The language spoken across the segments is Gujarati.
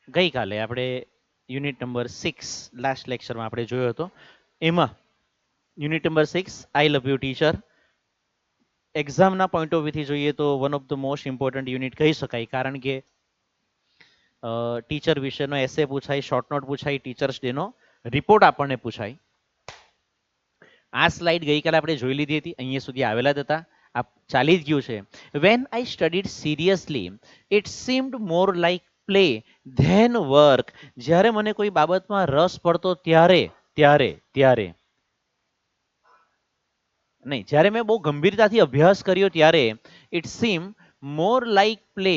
ગઈકાલે આપણે યુનિટ નંબર 6 લાસ્ટ લેક્ચરમાં આપણે જોયો હતો. એમાં unit number 6 I love you teacher એક્ઝામના પોઈન્ટ ઓફ વ્યૂથી જોઈએ તો one of the most important unit કહી શકાય, કારણ કે ટીચર વિશેનો એસે પૂછાય, શોર્ટ નોટ પૂછાય, ટીચર્સ ડેનો રિપોર્ટ આપણને પૂછાય. આ સ્લાઇડ ગઈકાલે આપણે જોઈ લીધી હતી, અહીંયા સુધી આવેલા જ હતા, આ ચાલી જ ગયું છે. When I studied seriously it seemed more like play than work. જ્યારે મને કોઈ બાબતમાં રસ પડતો ત્યારે ત્યારે ત્યારે નહીં, જ્યારે મેં બહુ ગંભીરતાથી અભ્યાસ કર્યો ત્યારે it seem more like play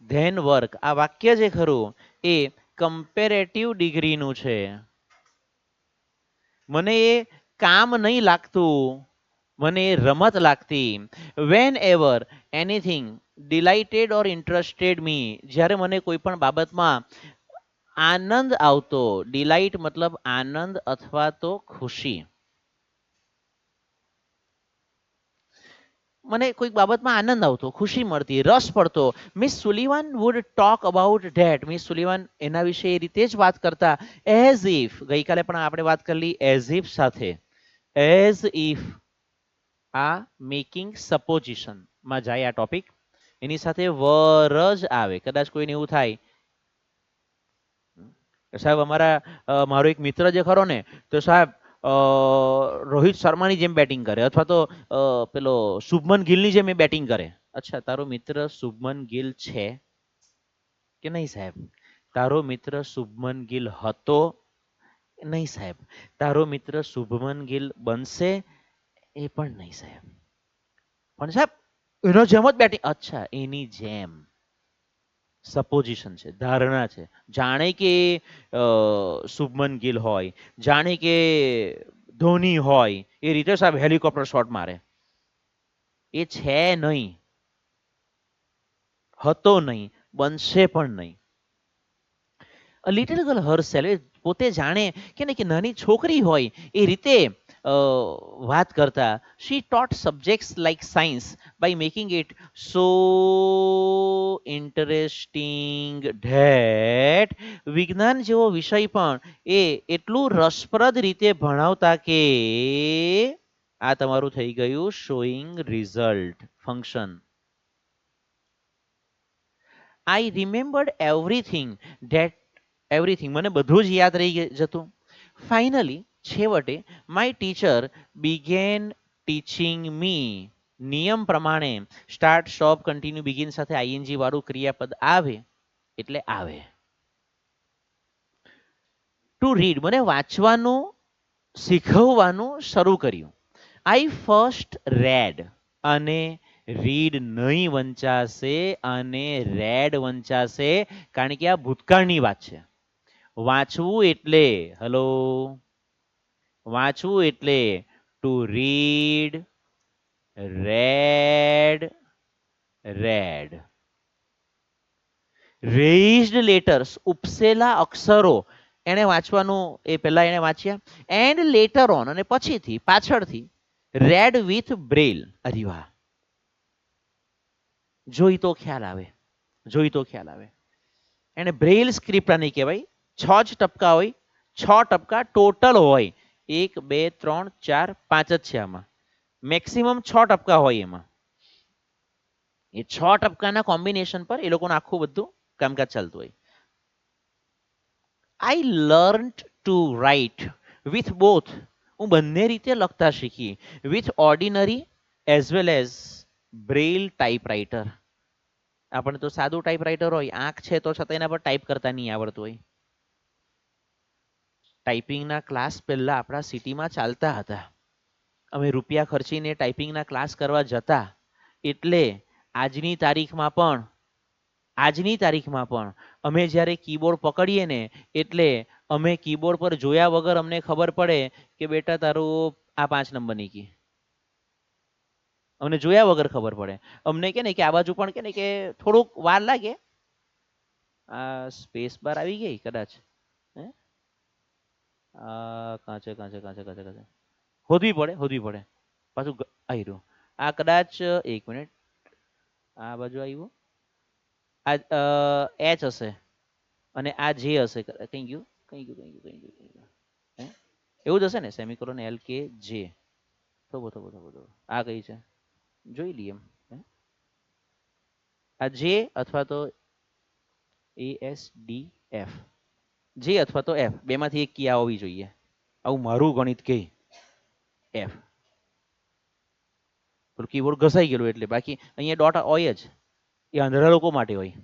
than work. આ વાક્ય જે ખરું એ કમ્પેરેટિવ ડિગ્રીનું છે. મને એ કામ નહીં લાગતું, મને એ રમત લાગતી. વેન એવર એનીથિંગ ડિલાઇટેડ ઓર ઇન્ટરેસ્ટેડ મી. જ્યારે મને કોઈ પણ બાબતમાં આનંદ આવતો, ડિલાઇટ મતલબ આનંદ અથવા તો ખુશી. મને કોઈક બાબતમાં આનંદ આવતો, ખુશી મળતી, રસ પડતો, Miss Sullivan would talk about that. Miss Sullivan એના વિશે એ રીતે જ વાત કરતા. એઝ ઇફ, ગઈકાલે પણ આપણે વાત કરી એઝ ઇફ સાથે. એઝ ઇફ આ મેકિંગ સપોઝિશન માં જાય આ ટોપિક. એની સાથે વર જ આવે. કદાચ કોઈને એવું થાય સાહેબ અમારા મારો એક મિત્ર જે ખરો ને, તો સાહેબ રોહિત શર્માની જેમ બેટિંગ કરે, અથવા તો પેલો શુભમન ગિલની જેમ એ બેટિંગ કરે. અચ્છા, તારો મિત્ર શુભમન ગિલ છે કે નહીં સાહેબ? તારો મિત્ર શુભમન ગિલ હતો? નહીં સાહેબ. તારો મિત્ર શુભમન ગિલ બનશે? એ પણ નહીં સાહેબ. પણ સાહેબ એનો જેમ જ બેટિંગ. અચ્છા, એની જેમ. સપોઝિશન છે, ધારણા છે. જાણે કે શુભમન ગિલ હોય, જાણે કે ધોની હોય, એ રીતે સાહેબ હેલિકોપ્ટર શોટ મારે. એ છે નહીં, હતો નહીં, બનશે પણ નહીં. અ લિટલ ગર્લ હરસેલ્ફ, પોતે જાણે કે ને કે નાની છોકરી હોય એ રીતે વાત કરતા. She taught subjects like science by making it so interesting that. વિજ્ઞાન જેવો વિષય પણ એ એટલું રસપ્રદ રીતે ભણાવતા કે આ તમારું થઈ ગયું showing result function. I રિમેમ્બર્ડ everything that everything, મને બધું જ યાદ રહી જતું. ફાઇનલી, છેવટે, માય ટીચર બિગેન ટીચિંગ મી. નિયમ પ્રમાણે સ્ટાર્ટ, સ્ટોપ, કન્ટિન્યુ, બિગિન સાથે આઈએનજી વાળું ક્રિયાપદ આવે એટલે આવે. ટુ રીડ, મને વાંચવાનું શીખવવાનું શરૂ કર્યું. આઈ ફર્સ્ટ રેડ, અને રીડ નહીં વંચાશે અને રેડ વંચાશે, કારણ કે આ ભૂતકાળની વાત છે. વાંચવું એટલે હલો, વાંચવું એટલે to read, read, read. Raised letters, ઉપસેલા અક્ષરો એને વાંચવાનું, એ પહેલા એને વાંચ્યા. એન્ડ લેટર ઓન, અને પછીથી પાછળથી રેડ વિથ બ્રેલ. અરે વાહ, જોઈ તો ખ્યાલ આવે, જોઈ તો ખ્યાલ આવે. એને બ્રેલ સ્ક્રિપ્ટ નહીં કહેવાય. છ જ ટપકા હોય, છ ટપકા ટોટલ હોય. 1 2 3 4 5 જ છે આમાં. મેક્સિમમ 6 ટપકા હોય એમાં. એ 6 ટપકાના કોમ્બિનેશન પર એ લોકોનું આખું બધું કામકાજ ચાલતું હોય. I learn to write with both, હું બંને રીતે લખતા શીખી. With ordinary as well as Braille typewriter. આપણે તો સાદું ટાઈપરાઇટર હોય, આંખ છે તો છતાં એના પર ટાઈપ કરતા નહીં આવડતું હોય. ટાઈપિંગના ક્લાસ પહેલા આપણા સિટીમાં ચાલતા હતા. અમે રૂપિયા ખર્ચીને ટાઈપિંગના ક્લાસ કરવા જતા. એટલે આજની તારીખમાં પણ આજની તારીખમાં પણ અમે જ્યારે કીબોર્ડ પકડીએ ને, એટલે અમે કીબોર્ડ પર જોયા વગર અમને ખબર પડે કે બેટા તારું આ 5 નંબરની કી. અમને જોયા વગર ખબર પડે. અમને કે ને કે આ બાજુ પણ કે ને કે થોડુંક વાર લાગે. આ સ્પેસ બાર આવી ગઈ કદાચ. હે કાંચે કાંચે કાંચે કાંચે કાંચે હોદવી પડે, હોદવી પડે. પાછું આવી રહ્યું. આ કદાચ 1 મિનિટ, આ બાજુ આવ્યું. આ એચ હશે. અને આ જે હશે કઈ ગયું કઈ ગયું કઈ ગયું કઈ ગયું કઈ ગયું હે? એવું જ હશે ને સેમિકોલોન એલ કે જે થવો થવો થવો થવો આ કઈ છે જોઈ લઈએ એમ હે? આ જે અથવા તો એ એસ ડી એફ જે અથવા તો એફ બેમાંથી એક કી આવવી જોઈએ આવું મારું ગણિત કે એફ પેલું કીબોર્ડ ઘસાઈ ગયેલું એટલે બાકી અહીંયા ડોટ હોય જ એ આંધળા લોકો માટે હોય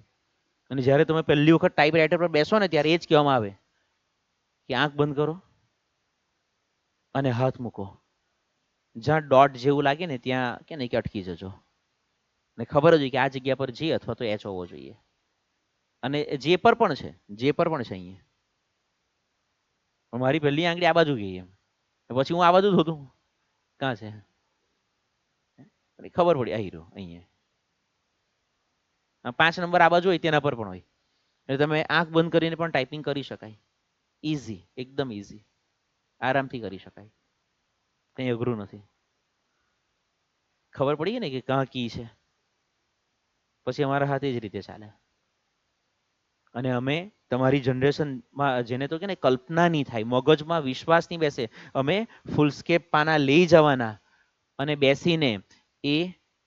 અને જ્યારે તમે પહેલી વખત ટાઈપ રાઇટર પર બેસો ને ત્યારે એ જ કહેવામાં આવે કે આંખ બંધ કરો અને હાથ મૂકો જ્યાં ડોટ જેવું લાગે ને ત્યાં કે નહીં કે અટકી જજો ને ખબર જ હોય કે આ જગ્યા પર જી અથવા તો એચ હોવો જોઈએ અને જે પર પણ છે જે પર પણ છે અહીંયા મારી પહેલી આંગળી આ બાજુ ગઈ એમ પછી હું આ બાજુ શોધું કાં છે ખબર પડી આ હીરો અહીંયા 5 નંબર આ બાજુ હોય તેના પર પણ હોય એટલે તમે આંખ બંધ કરીને પણ ટાઈપિંગ કરી શકાય ઇઝી એકદમ ઇઝી આરામથી કરી શકાય કંઈ અઘરું નથી ખબર પડી ને કે કાં કી છે પછી અમારા હાથે જ રીતે ચાલે અને અમે તમારી જનરેશનમાં જેને તો કે ને કલ્પના નહીં થાય મગજમાં વિશ્વાસ નહીં બેસે અમે ફૂલસ્કેપ પાના લઈ જવાના અને બેસીને એ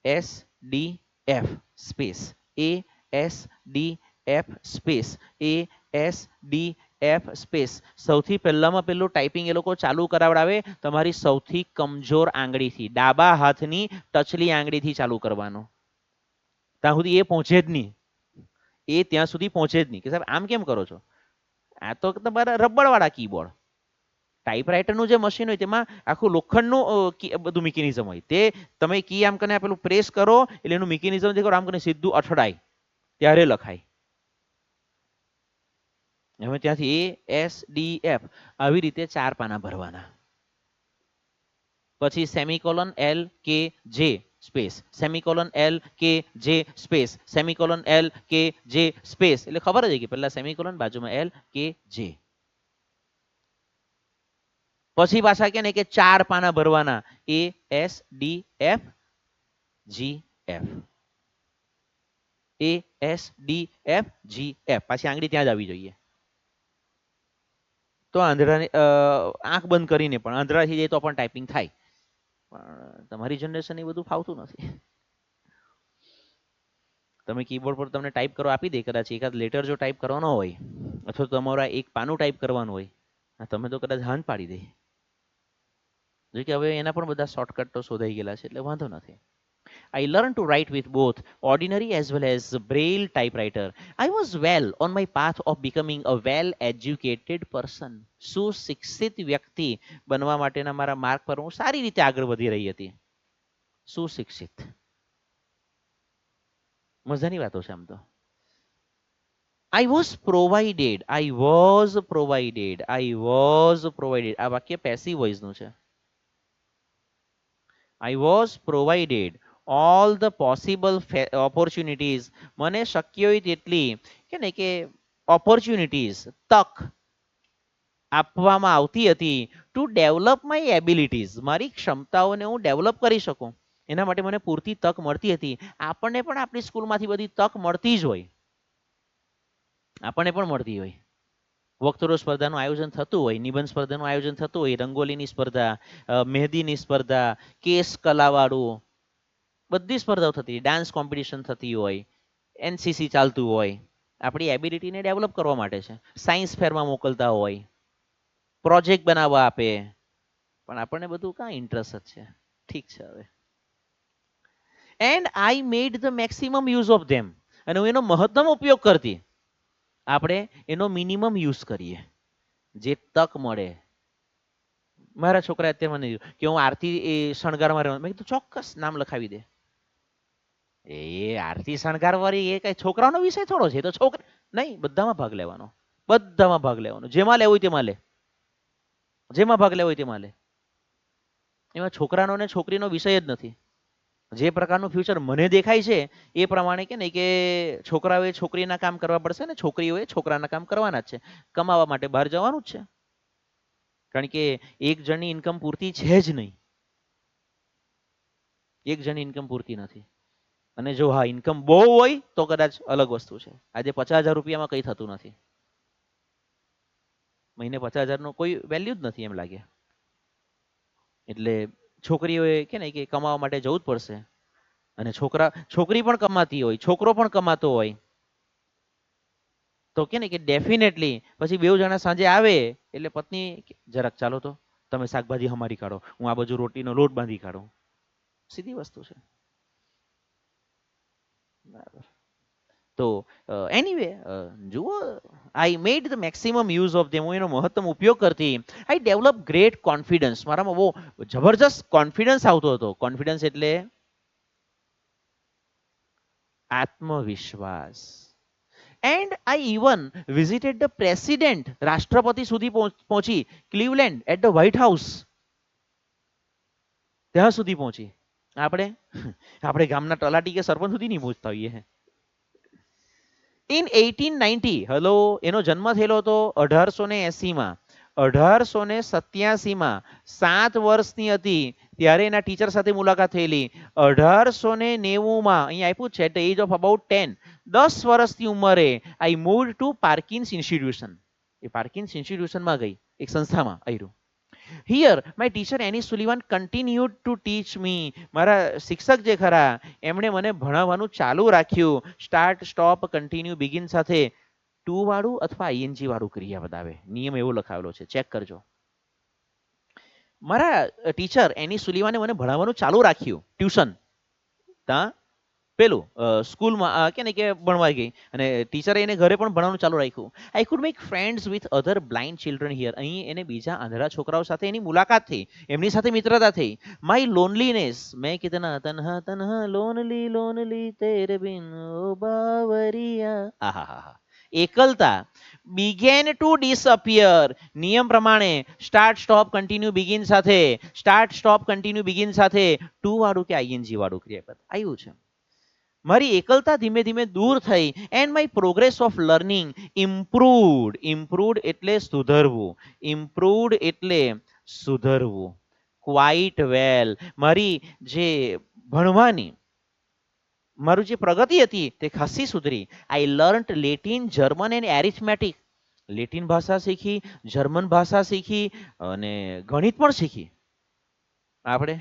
એસ ડી એફ સ્પેસ એ એસ ડી એફ સ્પેસ એ એસ ડી એફ સ્પેસ સૌથી પહેલામાં પહેલું ટાઈપિંગ એ લોકો ચાલુ કરાવડાવે તમારી સૌથી કમજોર આંગળીથી ડાબા હાથની ટચલી આંગળીથી ચાલુ કરવાનું ત્યાં સુધી એ પહોંચે જ નહીં એ ત્યાં સુધી પહોંચે જ નહીં કે સાહેબ આમ કેમ કરો છો આ તો તમારા રબરવાળા કીબોર્ડ ટાઈપરાઇટરનું જે મશીન હોય તેમાં આખું લોખંડનું બધું મિકેનિઝમ હોય તે તમે કી આમ કરીને પેલું પ્રેસ કરો એટલે એનું મિકેનિઝમ જે કરો આમ કરીને સીધું અથડાય ત્યારે લખાય હવે ત્યાંથી એ એસ ડી એફ આવી રીતે 4 પાના ભરવાના પછી સેમિકોલોન એલ કે જે સ્પેસ સેમિકોલોન એલ કે જે સ્પેસ સેમિકોલોન એલ કે જે સ્પેસ એટલે ખબર જ કે પહેલા સેમિકોલોન બાજુમાં એલ કે જે પછી પાછા કે ને કે 4 પાના ભરવાના A S D F G F A S D F G F પાછી આંગળી ત્યાં જ આવી જોઈએ તો આંધળાની આંખ બંધ કરીને પણ આંધળાથી જાય તો પણ ટાઈપિંગ થાય પણ તમારી જનરેશન એ બધું ફાવતું નથી તમે કીબોર્ડ પર તમને ટાઈપ કરો આપી દે કદાચ એકાદ લેટર જો ટાઈપ કરવાનો હોય અથવા તમારા એક પાનું ટાઈપ કરવાનું હોય તમે તો કદાચ હાન પાડી દે જો કે હવે એના પણ બધા શોર્ટકટ તો શોધાઈ ગયેલા છે એટલે વાંધો નથી I learned to write with both ordinary as well as braille typewriter. I was well on my path of becoming a well-educated person. સુશિક્ષિત વ્યક્તિ બનવા માટેના મારા માર્ગ પર હું સારી રીતે આગળ વધી રહી હતી સુશિક્ષિત મજાની વાતો છે આમ તો I was provided. I was provided. I was provided. આ વાક્ય પેસિવ વોઇસનું છે I was provided all the possible opportunities મને શક્ય હોય તેટલી કે ને કે ઓપોર્ચ્યુનિટીઝ તક આપવામાં આવતી હતી ટુ ડેવલપ માય એબિલિટીઝ મારી ક્ષમતાઓને હું ડેવલપ કરી શકું એના માટે મને પૂરતી તક મળતી હતી આપણને પણ આપણી સ્કૂલમાંથી બધી તક મળતી જ હોય આપણને પણ મળતી હોય વક્તૃત્વ સ્પર્ધાનું આયોજન થતું હોય નિબંધ સ્પર્ધાનું આયોજન થતું હોય રંગોલીની સ્પર્ધા મહેંદીની સ્પર્ધા કેસ કલાવાળું બધી સ્પર્ધાઓ થતી ડાન્સ કોમ્પિટિશન થતી હોય એનસીસી ચાલતું હોય આપણી એબિલિટીને ડેવલપ કરવા માટે છે સાયન્સ ફેરમાં મોકલતા હોય પ્રોજેક્ટ બનાવવા આપે પણ આપણને બધું કાં ઇન્ટરેસ્ટ જ છે ઠીક છે હવે and I made the maximum use of ધેમ અને હું એનો મહત્તમ ઉપયોગ કરતી આપણે એનો મિનિમમ યુઝ કરીએ જે તક મળે મારા છોકરા અત્યારે મને કે હું આરતી એ શણગારમાં રહેવાનું મેં કીધું ચોક્કસ નામ લખાવી દે એ આરતી શણગારવાળી એ કઈ છોકરાનો વિષય થોડો છે તો છોકરા નહીં બધામાં ભાગ લેવાનો જેમાં લેવું હોય તેમાં લે જેમાં ભાગ લેવો હોય તેમાં લે એમાં છોકરાનો ને છોકરીનો વિષય જ નથી જે પ્રકારનું ફ્યુચર મને દેખાય છે એ પ્રમાણે કે નહીં કે છોકરાઓએ છોકરીના કામ કરવા પડશે ને છોકરીઓએ છોકરાના કામ કરવાના જ છે કમાવા માટે બહાર જવાનું જ છે કારણ કે એક જણની ઇન્કમ પૂરતી છે જ નહીં એક જણની ઇન્કમ પૂરતી નથી અને જો હા ઇન્કમ બહુ હોય તો કદાચ અલગ વસ્તુ છે આજે 50,000 રૂપિયામાં કંઈ થતું નથી મહિને 50,000 કોઈ વેલ્યુ જ નથી એમ લાગે. એટલે છોકરીઓએ કે ને કે કમાવા માટે જવું જ પડશે. અને છોકરી પણ કમાતી હોય, છોકરો પણ કમાતો હોય, તો કે ને કે ડેફિનેટલી પછી બેઉ જણા સાંજે આવે એટલે પત્ની જરાક ચાલો તો તમે શાકભાજી હમારી કાઢો, હું આ બાજુ રોટીનો લોટ બાંધી કાઢું. સીધી વસ્તુ છે. બરાબર. તો એનીવે જુઓ, I made the maximum use of them. હું એનો મહત્તમ ઉપયોગ કરતી. I develop great confidence. મારામાં બહુ જબરજસ્ત કોન્ફિડન્સ આવતો હતો. કોન્ફિડન્સ એટલે આત્મવિશ્વાસ. And I even visited the president. રાષ્ટ્રપતિ સુધી પહોંચી. Cleveland at the White House, ત્યાં સુધી પહોંચી. આપણે આપણે ગામના તલાટી કે સરપંચ સુધી નહીં પહોંચતા હોઈએ. ઇન 1890, હલો, એનો જન્મ થયેલો હતો 1880માં. 1887માં 7 વર્ષની હતી ત્યારે એના ટીચર સાથે મુલાકાત થયેલી. 1890માં અહીં આપ્યું છે, at the age of about 10, 10 વર્ષની ઉંમરે I move to Perkins institution. એ પાર્કિન્સ ઇન્સ્ટિટ્યુશનમાં ગઈ, એક સંસ્થામાં આવ્યું. Here my teacher Annie Sullivan continued to teach me. મારા શિક્ષક જે ખરા એમણે મને ભણાવવાનું ચાલુ રાખ્યું. સ્ટાર્ટ, સ્ટોપ, કન્ટિન્યુ, બિગિન સાથે ટુ વાળું અથવા આઈએનજી વાળું ક્રિયાપદ આવે. નિયમ એવો લખાવેલો છે, ચેક કરજો. મારા ટીચર એની સુલિવાને મને ભણાવવાનું ચાલુ રાખ્યું. ટ્યુશન ત્યાં પેલું સ્કૂલમાં કે ને કે ભણવા ગઈ અને ટીચરે એને ઘરે પણ ભણવાનું ચાલુ રાખ્યું. I could make friends with other blind children here. અહીં એને બીજા આંધળા છોકરાઓ સાથે એની મુલાકાત થઈ, એમની સાથે મિત્રતા થઈ. માય લોનલીનેસ, મેં કિતના તન્હા તન્હા લોનલી લોનલી તેરે બિન ઓ બાવરિયા, આહાહા, એકલતા began to disappear. નિયમ પ્રમાણે સ્ટાર્ટ, સ્ટોપ, કન્ટિન્યુ, બિગિન સાથે, સ્ટાર્ટ, સ્ટોપ, કન્ટિન્યુ, બિગિન સાથે ટુ વાળું કે આઈએનજી વાળું ક્રિયાપદ આવ્યું છે. મારી એકલતા ધીમે ધીમે દૂર થઈ. And my progress of learning improved. Improved એટલે સુધરવું. ઇમ્પ્રુવડ એટલે સુધરવું. Quite well. મારી જે ભણવાની મારું જે પ્રગતિ હતી તે ખાસી સુધરી. I learnt Latin, German and arithmetic. Latin ભાષા શીખી, જર્મન ભાષા શીખી અને ગણિત પણ શીખી આપણે.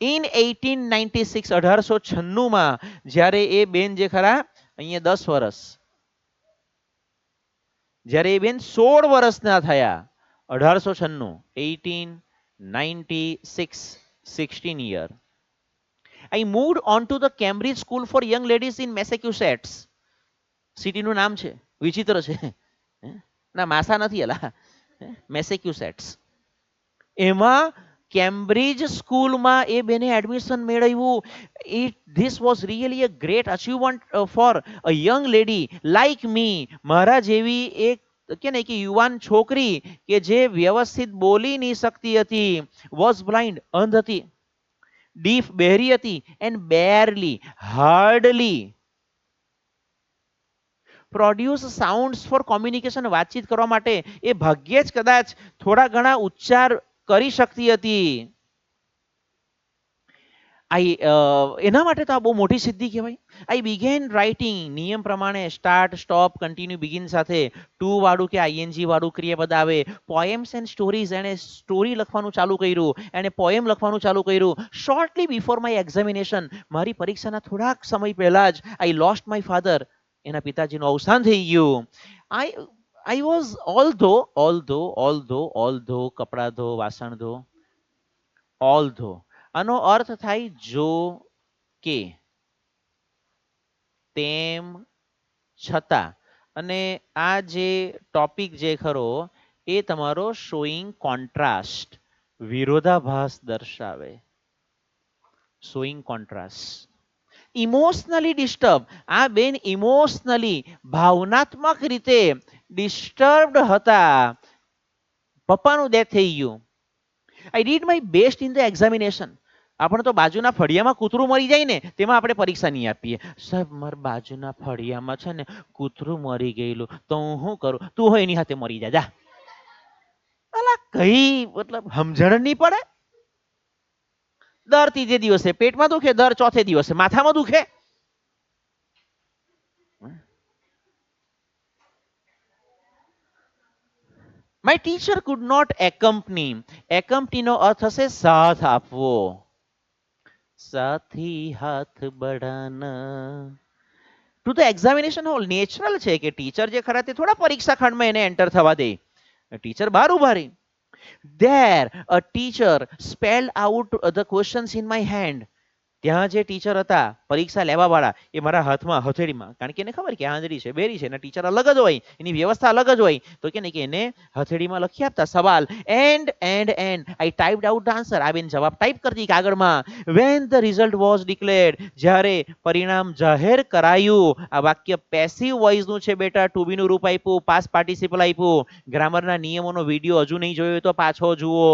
ઇન 1896, 1896માં જ્યારે એ બેન જે ખરા અહીંયા 10 વર્ષ, જ્યારે એ બેન 16 વર્ષના થયા, 1896, 1896, 16 year, I moved on to the Cambridge School for Young Ladies in Massachusetts. સિટીનું નામ છે, વિચિત્ર છે. ના, માસા નથી અલા, મેસેક્યુસેટ્સ. એમાં કેમ્બ્રિજ સ્કૂલમાં એ બેને એડમિશન મેળવ્યું. This was really a great achievement for a young lady like મી. મારા જેવી એક કે ને કે યુવાન છોકરી કે જે વ્યવસ્થિત બોલી નહીં શકતી હતી, વોઝ બ્લાઇન્ડ, અંધ હતી, ડીફ બહેરી હતી, and barely, hardly produce sounds for communication, વાતચીત કરવા માટે એ ભાગ્યે જ કદાચ થોડા ઘણા ઉચ્ચાર કરી શકતી હતી. એના માટે તો આ બહુ મોટી સિદ્ધિ કહેવાય. આઈ બિગેન રાઇટિંગ. નિયમ પ્રમાણે સ્ટાર્ટ, સ્ટોપ, કન્ટિન્યુ, બિગિન સાથે ટુ વાળું કે આઈએનજી વાળું ક્રિયાપદ આવે. પોએમ્સ એન્ડ સ્ટોરીઝ, એણે સ્ટોરી લખવાનું ચાલુ કર્યું, એણે પોએમ લખવાનું ચાલુ કર્યું. શોર્ટલી બિફોર માય એક્ઝામિનેશન, મારી પરીક્ષાના થોડાક સમય પહેલા જ આઈ લોસ્ટ માય ફાધર, એના પિતાજીનું અવસાન થઈ ગયું. આઈ વોઝ ઓલ ધો કપડા ધો, વાસણ ધો, ઓલ ધો આનો અર્થ થાય જો કે, તેમ છતાં. અને આ જે ટોપિક જે ખરો એ તમારો શોઈંગ કોન્ટ્રાસ્ટ, વિરોધાભાસ દર્શાવે. Showing contrast. Emotionally disturb. આ બેન ઇમોશનલી, ભાવનાત્મક રીતે ડિસ્ટર્બ્ડ હતા. પપ્પાનું ડેથ થઈ ગયું. I did my best in the examination. આપણે તો બાજુના ફળિયામાં કૂતરું મરી જાય ને તેમાં આપણે પરીક્ષા નહીં આપીએ. સાહેબ, મારા બાજુના ફળિયામાં છે ને કૂતરું મરી ગયેલું, તો હું શું કરું? તું હોય એની સાથે મરી જા, જા. અલા કઈ મતલબ સમજણ નહીં પડે. દર ત્રીજે દિવસે પેટમાં દુખે, દર ચોથે દિવસે માથામાં દુખે. My teacher could not accompany. Accompany નો અર્થ હશે સાથ આપવો. સાથી હાથ બઢાના. To the examination hall. Natural છે કે ટીચર જે ખરા તે થોડા પરીક્ષા ખંડમાં એને એન્ટર થવા દે. ટીચર બહાર ઉભા રહી. There, a teacher spelled out the questions in my hand. ત્યાં જે ટીચર હતા પરીક્ષા લેવા વાળા એ મારા હાથમાં હથેળીમાં, કારણ કે એને ખબર કે હાજરી છે બેરી છે અને ટીચર અલગ જ હોય, એની વ્યવસ્થા અલગ જ હોય, તો કે એને હથેળીમાં લખી આપતા સવાલ. And I typed out the answer. આ બેન જવાબ ટાઈપ કરતી કાગળમાં. When the result was declared. જ્યારે પરિણામ જાહેર કરાયું. આ વાક્ય પેસિવ વોઇસનું છે બેટા. ટુ બી નું રૂપ આપ્યું, પાસ પાર્ટિસિપલ આપ્યું. ગ્રામરના નિયમોનો વિડીયો હજુ નહીં જોયો તો પાછો જુઓ.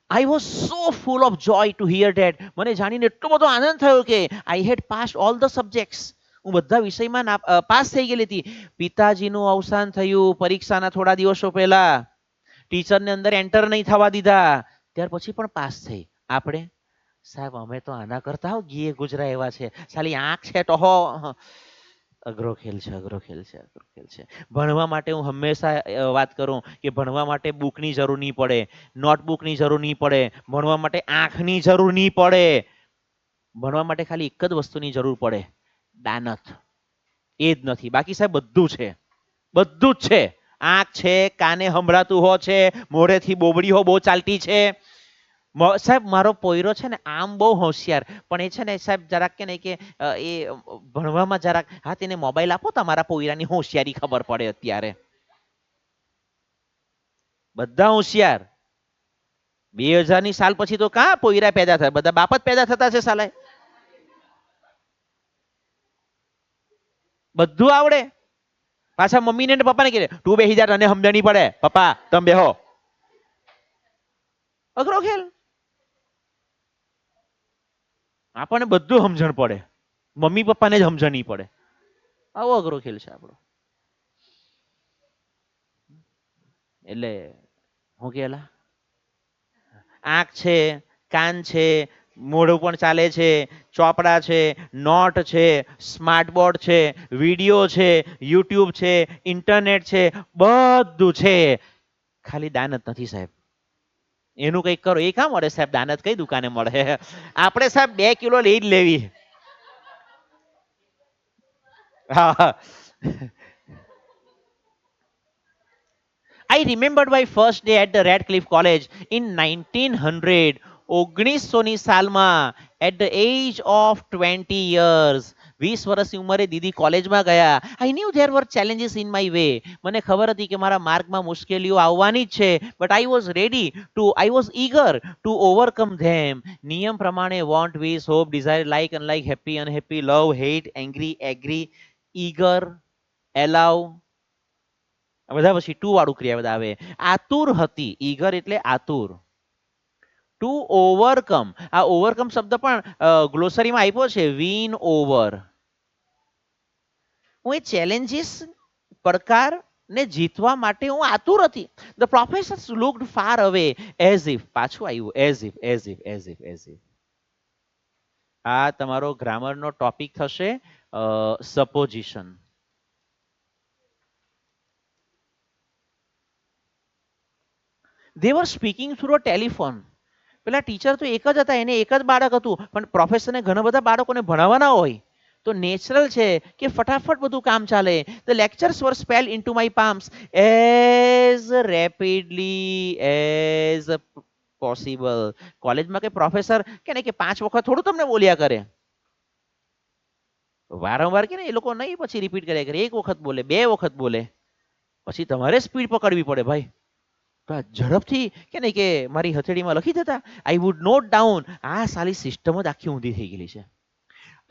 I was so full of joy to hear that. મને જાણીને એટલો બધો આનંદ થયો કે I had passed all the subjects. હું બધા વિષયમાં પાસ થઈ ગયેલી હતી. પિતાજીનું અવસાન થયું પરીક્ષાના થોડા દિવસો પહેલા. ટીચરને અંદર એન્ટર નહીં થવા દીધા. ત્યાર પછી પણ પાસ થઈ. આપણે સાહેબ અમે તો આના કરતા ગીએ ગુજરા એવા છે. સાલી આંખ છે તો અઘરો ખેલ છે, અઘરો ખેલ છે, અઘરો ખેલ છે. ભણવા માટે હું હંમેશા વાત કરું કે ભણવા માટે બુકની જરૂર નહીં પડે, નોટબુકની જરૂર નહીં પડે, ભણવા માટે આંખની જરૂર નહીં પડે. ભણવા માટે ખાલી એક જ વસ્તુની જરૂર પડે, દાનત. એ જ નથી, બાકી સાહેબ બધું છે, બધું જ છે. આંખ છે, કાને સંભળાતું હો છે, મોઢેથી બોબડી હો બહુ ચાલતી છે. સાહેબ મારો પોયરો છે ને આમ બહુ હોશિયાર, પણ એ છે ને સાહેબ જરાક કે નહીં કે એ ભણવામાં જરાક, હા તેને મોબાઈલ આપો તમારા પોયરાની હોશિયારી ખબર પડે. અત્યારે બધા હોશિયાર. 2000ની સાલ પછી તો કાં પોયરા પેદા થાય, બધા બાપ જ પેદા થતા છે સાલા. બધું આવડે. પાછા મમ્મીને ને પપ્પાને કહે તું બેસી જા, તને સમજણી પડે, પપ્પા તમે બેહો. અઘરો ખેલ. આપણને બધું સમજણ પડે, મમ્મી પપ્પાને જ સમજણ નહીં પડે. આવો અઘરો ખેલ છે આપણો. એટલે હું કેલા આંખ છે, કાન છે, મોઢું પણ ચાલે છે, ચોપડા છે, નોટ છે, સ્માર્ટ બોર્ડ છે, વિડીયો છે, યુટ્યુબ છે, ઇન્ટરનેટ છે, બધું છે. ખાલી દાનત નથી સાહેબ. એનું કંઈક કરો. એ કાં મળે સાહેબ દાનત? કઈ દુકાને મળે? આપણે સાહેબ 2 કિલો લઈ જ લેવી. હા. I remembered my first day at the Radcliffe College in 1900. 1900ની સાલમાં at the age of 20 years. 20 વર્ષની ઉંમરે દીદી કોલેજમાં ગયા. I knew there were challenges in my way. મને ખબર હતી કે મારા માર્ગમાં મુશ્કેલીઓ આવવાની જ છે. But I was eager to overcome them. નિયમ પ્રમાણે want, wish, hope, desire, like, unlike, happy, unhappy, love, hate, angry, agree, eager, allow. બધા પછી ટુ વાળું ક્રિયા બધા આવે. આતુર હતી. ઈગર એટલે આતુર. Two overcome. આ ઓવરકમ શબ્દ પણ ગ્લોસરીમાં આપ્યો છે. Win over. હું એ ચેલેન્જીસ પડકાર ને જીતવા માટે હું આતુર હતી. The professors looked far away as if. પાછું આવ્યું as if, as if, as if, as if. આ તમારો ગ્રામરનો ટોપિક થશે supposition. They were speaking through a telephone. પેલા ટીચર તો એક જ હતા, એને એક જ બાળક હતું, પણ પ્રોફેસરને ઘણા બધા બાળકોને ભણાવવાના હોય, તો નેચરલ છે કે ફટાફટ બધું કામ ચાલે. The lectures were spell into my palms as rapidly as possible. કોલેજમાં કે પ્રોફેસર કે નહીં કે 5 વખત થોડું તમને બોલ્યા કરે, વારંવાર કે ને એ લોકો નહીં પછી રિપીટ કર્યા કરે. 1 વખત બોલે, 2 વખત બોલે, પછી તમારે સ્પીડ પકડવી પડે ભાઈ. ઝડપથી કે નહીં કે મારી હથેળીમાં લખી દેતા. I would note down. આ સાલી સિસ્ટમ જ આખી ઊંધી થઈ ગયેલી છે.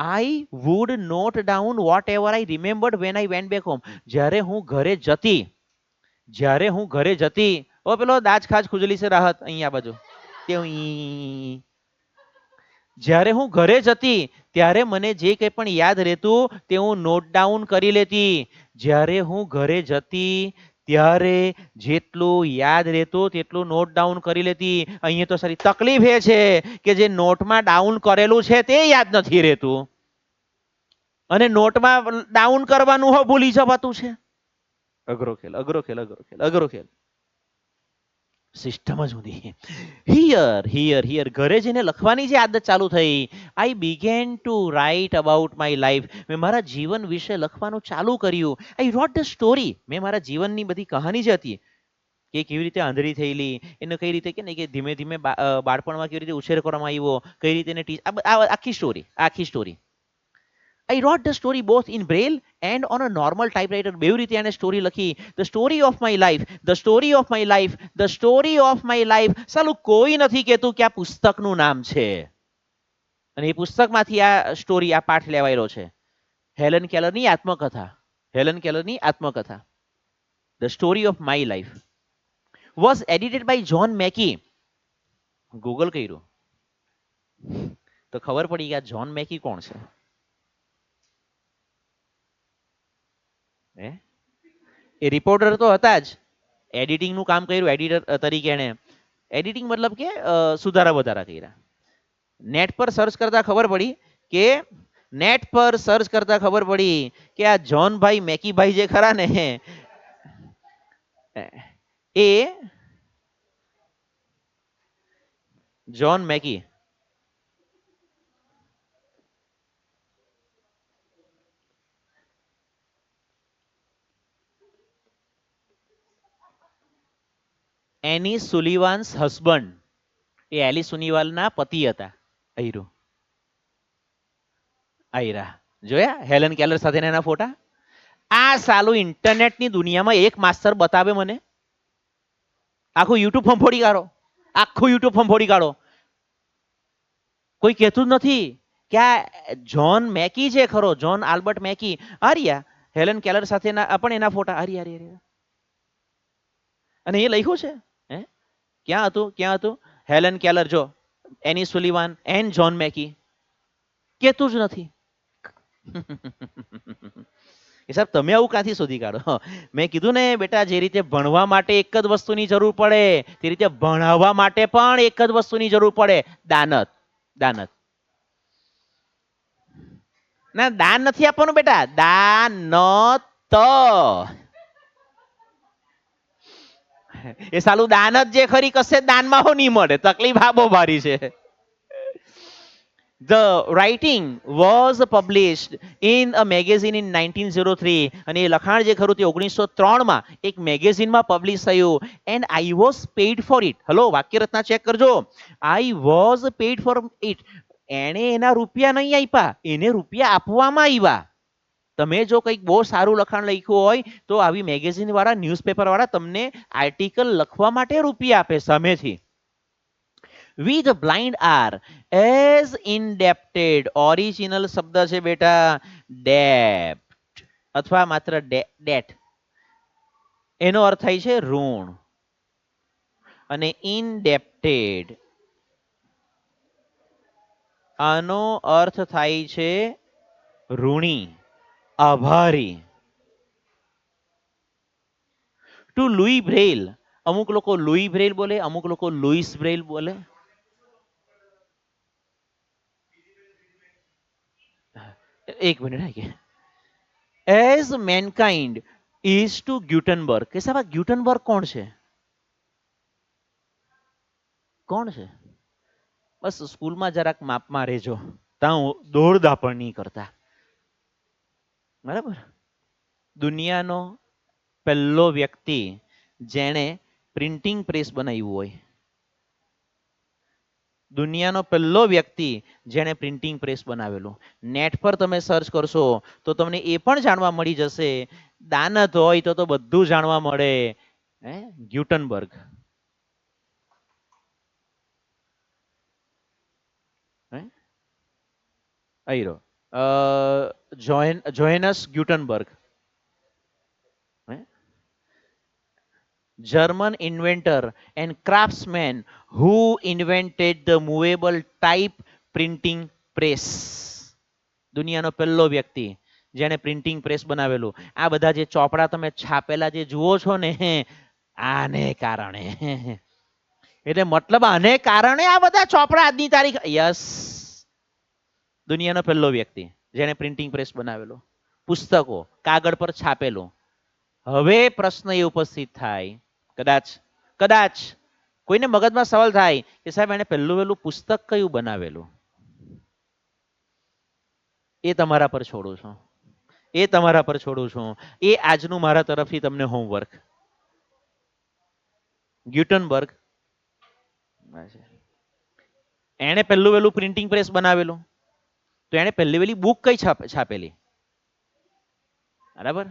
I would note down whatever I remembered when I went back home. જ્યારે હું ઘરે જતી, જ્યારે હું ઘરે જતી. ઓ પેલો દાજ ખાજ ખુજલી છે રાહત અહીંયા બાજુ. જ્યારે હું ઘરે જતી ત્યારે મને જે કંઈ પણ યાદ રહેતું તે હું નોટ ડાઉન કરી લેતી. જ્યારે હું ઘરે જતી ત્યારે જેટલું યાદ રહેતું તેટલું નોટ ડાઉન કરી લેતી. અહીંયા તો સારી તકલીફ એ છે કે જે નોટમાં ડાઉન કરેલું છે તે યાદ નથી રહેતું, અને નોટમાં ડાઉન કરવાનું હો ભૂલી જવાતું છે. અઘરો ખેલ, અઘરો ખેલ, અઘરો ખેલ, અઘરો ખેલ. સિસ્ટમ જ ઊંધી. હિયર ઘરે જઈને લખવાની જે આદત ચાલુ થઈ. I began to write about my life. મેં મારા જીવન વિશે લખવાનું ચાલુ કર્યું. I wrote the story. મેં મારા જીવનની બધી કહાની જે હતી કે કેવી રીતે આંધળી થયેલી, એને કઈ રીતે કે નહીં કે ધીમે ધીમે બાળપણમાં કેવી રીતે ઉછેર કરવામાં આવ્યો, કઈ રીતે એને આખી સ્ટોરી, આખી story. I wrote the story both in braille and on a normal typewriter. બેવ રીતે આને સ્ટોરી લખી. The story of my life, the story of my life, the story of my life. સાલું કોઈ નથી કહેતું કે આ પુસ્તકનું નામ છે. અને એ પુસ્તકમાંથી આ સ્ટોરી, આ પાઠ લેવાયેલો છે. હેલન કેલરની આત્મકથા. હેલન કેલરની આત્મકથા. The story of my life was edited by John Mackey. Google કર્યું તો ખબર પડી કે આ જ્હોન મેકી કોણ છે. એ રિપોર્ટર તો હતા જ, એડિટિંગનું કામ કર્યું એડિટર તરીકે એણે. એડિટિંગ મતલબ કે સુધારા વધારા કર્યા. નેટ પર સર્ચ કરતા ખબર પડી કે આ જ્હોનભાઈ મેકીભાઈ જે ખરા ને એ જ્હોન મેકી એની સુલિવાન્સ હસબન્ડ, એ એલી સુનિવાલના પતિ હતા. આયરું આયરા જોયા હેલન કેલર સાથેના એના ફોટા. આ સાલું ઇન્ટરનેટની દુનિયામાં એક માસ્ટર બતાવે મને, આખું યુટ્યુબ ફંફોડી કાઢો, આખું યુટ્યુબ ફંફોડી કાઢો. કોઈ કહેતું જ નથી કે આ જ્હોન મેકી જે ખરો, જ્હોન આલ્બર્ટ મેકી, આર્યા હેલન કેલર સાથેના પણ એના ફોટા આર્યા. અને એ લખ્યું છે હે, ક્યાં હતું હેલન કેલર, જો એની સુલિવાન એન્ડ જ્હોન મેકી, કેતું જ નથી. એ સાહેબ તમે આવું ક્યાંથી શોધી કાઢો. મેં કીધું ને બેટા, જે રીતે ભણવા માટે એક જ વસ્તુની જરૂર પડે તે રીતે ભણાવવા માટે પણ એક જ વસ્તુની જરૂર પડે, દાનત. દાનત ના, દાન નથી આપવાનું બેટા, દાનત. એ સાલું દાન જ જે ખરી કશે દાનમાં હો નહીં મળે, તકલીફ આ બહુ ભારી છે. The writing was published in a magazine in 1903. અને એ લખાણ જે ખરું તે 1903 એક મેગેઝિનમાં પબ્લિશ થયું. And I was paid for it. Hello, વાક્ય રચના ચેક કરજો. I was paid for it. એણે એના રૂપિયા નહીં આપ્યા, એને રૂપિયા આપવામાં આવ્યા. તમે જો કંઈક બહુ સારું લખાણ લખ્યું હોય તો આવી મેગેઝિન વાળા, ન્યૂઝપેપર વાળા તમને આર્ટિકલ લખવા માટે રૂપિયા આપે સામેથી. We the blind are as indebted. Original શબ્દ છે બેટા ડેપ્ટ અથવા માત્ર ડેટ. એનો અર્થ થાય છે ઋણ. અને ઇનડેપ્ટેડ આનો અર્થ થાય છે ઋણી, આભારી. To Louis Braille. અમુક લોકો લુઈ બ્રેલ બોલે, અમુક લોકો લુઈસ બ્રેલ બોલે. એક minute. As mankind is to Gutenberg. કે સાહેબ ગ્યુટનબર્ગ કોણ છે? કોણ છે? બસ સ્કૂલમાં જરાક માપમાં રહેજો, ત્યાં દોડધા પણ નહીં કરતા, બરાબર. દુનિયાનો પહેલો વ્યક્તિ જેણે પ્રિન્ટિંગ પ્રેસ બનાવ્યું હોય, દુનિયાનો પહેલો વ્યક્તિ જેણે પ્રિન્ટિંગ પ્રેસ બનાવેલું. નેટ પર તમે સર્ચ કરશો તો તમને એ પણ જાણવા મળી જશે. દાનત હોય તો બધું જાણવા મળે. ગ્યુટનબર્ગ. આયરો જોહેનસ ગ્યુટનબર્ગ, German inventor and craftsman who invented the movable type printing press. દુનિયાનો પહેલો વ્યક્તિ જેણે પ્રિન્ટિંગ પ્રેસ બનાવેલું. આ બધા જે ચોપડા તમે છાપેલા જે જુઓ છો ને, આને કારણે, એટલે મતલબ આને કારણે આ બધા ચોપડા આજની તારીખ. યસ, દુનિયાનો પહેલો વ્યક્તિ જેણે પ્રિન્ટિંગ પ્રેસ બનાવેલો, પુસ્તકો કાગળ પર છાપેલું. હવે પ્રશ્ન એ ઉપસ્થિત થાય, કદાચ કદાચ કોઈને મગજમાં સવાલ થાય કે સાહેબ એને પહેલું વહેલું પુસ્તક કયું બનાવેલું, એ તમારા પર છોડું છું. એ તમારા પર છોડું છું. એ આજનું મારા તરફથી તમને હોમવર્ક. ગ્યુટનબર્ગ. એણે પહેલું વહેલું પ્રિન્ટિંગ પ્રેસ બનાવેલું, તો એણે પહેલી વહેલી બુક કઈ છાપેલી? બરાબર.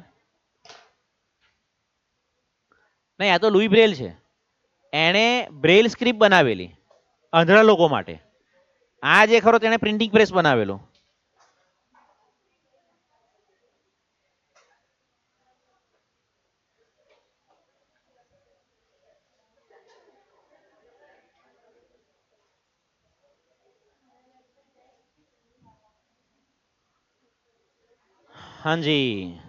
નહીં, આ તો લુઈ બ્રેલ છે. એણે બ્રેલ સ્ક્રિપ્ટ બનાવેલી આંધળા લોકો માટે. આ જે ખરો તેણે પ્રિન્ટિંગ પ્રેસ બનાવેલો. હાજી.